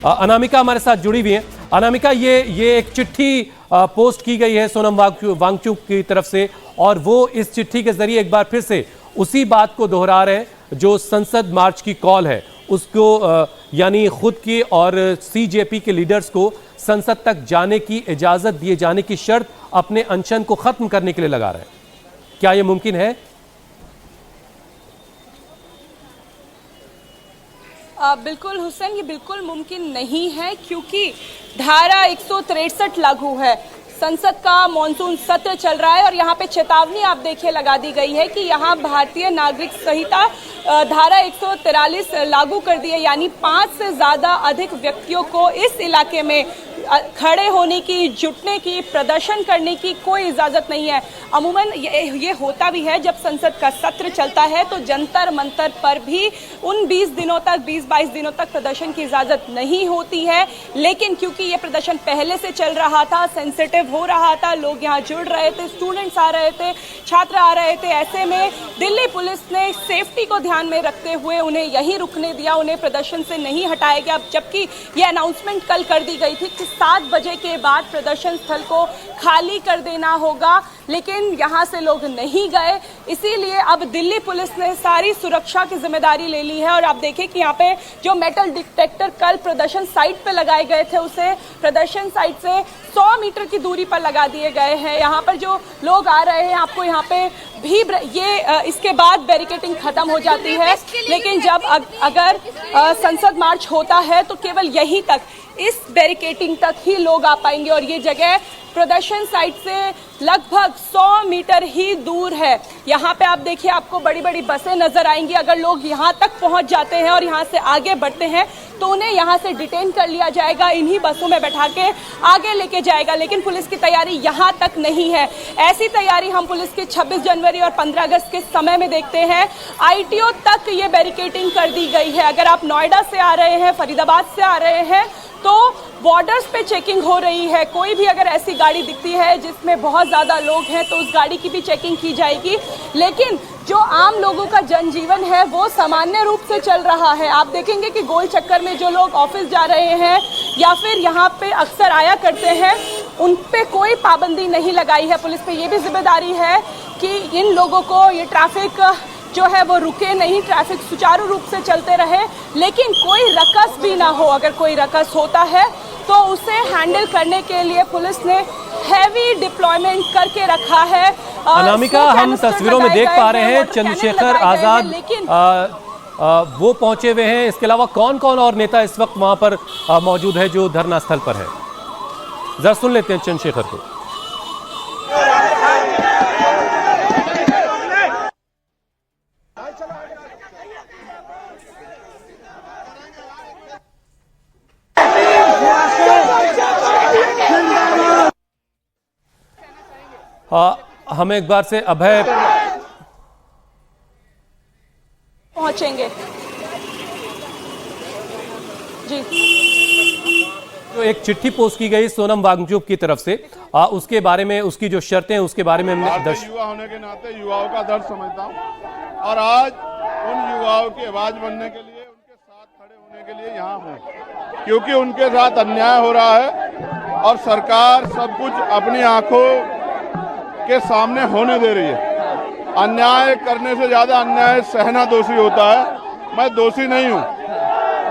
अनामिका हमारे साथ जुड़ी हुई हैं। अनामिका, ये एक चिट्ठी पोस्ट की गई है सोनम वांगचुक की तरफ से, और वो इस चिट्ठी के जरिए एक बार फिर से उसी बात को दोहरा रहे हैं जो संसद मार्च की कॉल है उसको, यानी खुद की और सीजेपी के लीडर्स को संसद तक जाने की इजाजत दिए जाने की शर्त अपने अनशन को खत्म करने के लिए लगा रहे हैं। क्या यह मुमकिन है? बिल्कुल हुसैन, ये बिल्कुल मुमकिन नहीं है क्योंकि धारा 163 लागू है। संसद का मॉनसून सत्र चल रहा है और यहाँ पे चेतावनी आप देखिए लगा दी गई है कि यहाँ भारतीय नागरिक संहिता धारा 143 लागू कर दी है, यानी 5 से ज्यादा अधिक व्यक्तियों को इस इलाके में खड़े होने की, जुटने की, प्रदर्शन करने की कोई इजाजत नहीं है। अमूमन ये होता भी है जब संसद का सत्र चलता है तो जंतर मंतर पर भी उन 20-22 दिनों तक प्रदर्शन की इजाजत नहीं होती है, लेकिन क्योंकि ये प्रदर्शन पहले से चल रहा था, सेंसिटिव हो रहा था, लोग यहाँ जुड़ रहे थे, स्टूडेंट्स आ रहे थे, छात्र आ रहे थे, ऐसे में दिल्ली पुलिस ने सेफ्टी को ध्यान में रखते हुए उन्हें यहीं रुकने दिया, उन्हें प्रदर्शन से नहीं हटाया गया। जबकि ये अनाउंसमेंट कल कर दी गई थी कि 7 बजे के बाद प्रदर्शन स्थल को खाली कर देना होगा, लेकिन यहां से लोग नहीं गए। इसीलिए अब दिल्ली पुलिस ने सारी सुरक्षा की जिम्मेदारी ले ली है और आप देखें कि यहाँ पे जो मेटल डिटेक्टर कल प्रदर्शन साइट पे लगाए गए थे उसे प्रदर्शन साइट से 100 मीटर की दूरी पर लगा दिए गए हैं। यहाँ पर जो लोग आ रहे हैं, आपको यहाँ पे भी इसके बाद बैरिकेडिंग खत्म हो जाती है, लेकिन जब अगर संसद मार्च होता है तो केवल यहीं तक, इस बैरिकेडिंग तक ही लोग आ पाएंगे और ये जगह प्रदर्शन साइट से लगभग 100 मीटर ही दूर है। यहाँ पे आप देखिए, आपको बड़ी बड़ी बसें नजर आएंगी। अगर लोग यहाँ तक पहुँच जाते हैं और यहाँ से आगे बढ़ते हैं तो उन्हें यहाँ से डिटेन कर लिया जाएगा, इन्हीं बसों में बैठा के आगे लेके जाएगा। लेकिन पुलिस की तैयारी यहाँ तक नहीं है। ऐसी तैयारी हम पुलिस की 26 जनवरी और 15 अगस्त के समय में देखते हैं। ITO तक ये बैरिकेडिंग कर दी गई है। अगर आप नोएडा से आ रहे हैं, फरीदाबाद से आ रहे हैं तो बॉर्डर्स पे चेकिंग हो रही है। कोई भी अगर ऐसी गाड़ी दिखती है जिसमें बहुत ज़्यादा लोग हैं तो उस गाड़ी की भी चेकिंग की जाएगी। लेकिन जो आम लोगों का जनजीवन है वो सामान्य रूप से चल रहा है। आप देखेंगे कि गोल चक्कर में जो लोग ऑफिस जा रहे हैं या फिर यहाँ पे अक्सर आया करते हैं, उन पे कोई पाबंदी नहीं लगाई है। पुलिस पे ये भी जिम्मेदारी है कि इन लोगों को ये ट्रैफिक जो है वो रुके नहीं, ट्रैफिक सुचारू रूप से चलते रहे, लेकिन कोई रकस भी ना हो। अगर कोई रकस होता है तो उसे हैंडल करने के लिए पुलिस ने हैवी डिप्लॉयमेंट करके रखा है। अनामिका, हम तस्वीरों में देख पा रहे हैं चंद्रशेखर आजाद वो पहुंचे हुए हैं। इसके अलावा कौन कौन और नेता इस वक्त वहां पर मौजूद है जो धरना स्थल पर है? जरा सुन लेते हैं चंद्रशेखर को। हमें एक बार से अभय पहुंचेंगे जी। जो एक चिट्ठी पोस्ट की गई सोनम वांगचुक की तरफ से, उसके बारे में, उसकी जो शर्तें हैं उसके बारे में हमने युवा होने के नाते युवाओं का दर्द समझता हूं और आज उन युवाओं की आवाज बनने के लिए, उनके साथ खड़े होने के लिए यहाँ हूँ, क्योंकि उनके साथ अन्याय हो रहा है और सरकार सब कुछ अपनी आंखों के सामने होने दे रही है। अन्याय करने से ज्यादा अन्याय सहना दोषी होता है। मैं दोषी नहीं हूँ,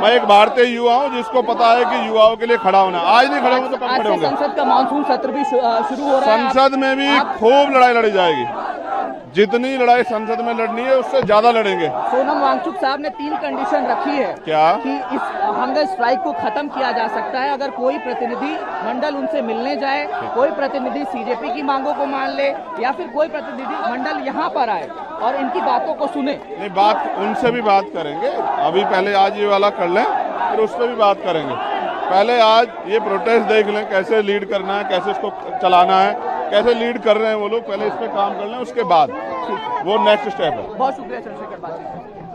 मैं एक भारतीय युवा हूँ जिसको पता है कि युवाओं के लिए खड़ा होना। आज नहीं खड़े होंगे तो कब खड़े होंगे? संसद का मानसून सत्र भी शुरू हो रहा है। संसद में भी खूब लड़ाई लड़ी जाएगी। जितनी लड़ाई संसद में लड़नी है उससे ज्यादा लड़ेंगे। सोनम वांगचुक साहब ने 3 कंडीशन रखी है। क्या? कि इस हंगर स्ट्राइक को खत्म किया जा सकता है अगर कोई प्रतिनिधि मंडल उनसे मिलने जाए, कोई प्रतिनिधि सीजेपी की मांगों को मान ले या फिर कोई प्रतिनिधि मंडल यहाँ पर आए और इनकी बातों को सुने। नहीं, बात उनसे भी बात करेंगे। अभी पहले आज ये वाला कर लें, फिर उस पर भी बात करेंगे। पहले आज ये प्रोटेस्ट देख लें, कैसे लीड करना है, कैसे इसको चलाना है, कैसे लीड कर रहे हैं वो लोग। पहले इस पे काम कर लें, उसके बाद वो नेक्स्ट स्टेप है। बहुत शुक्रिया चंद्रशेखर।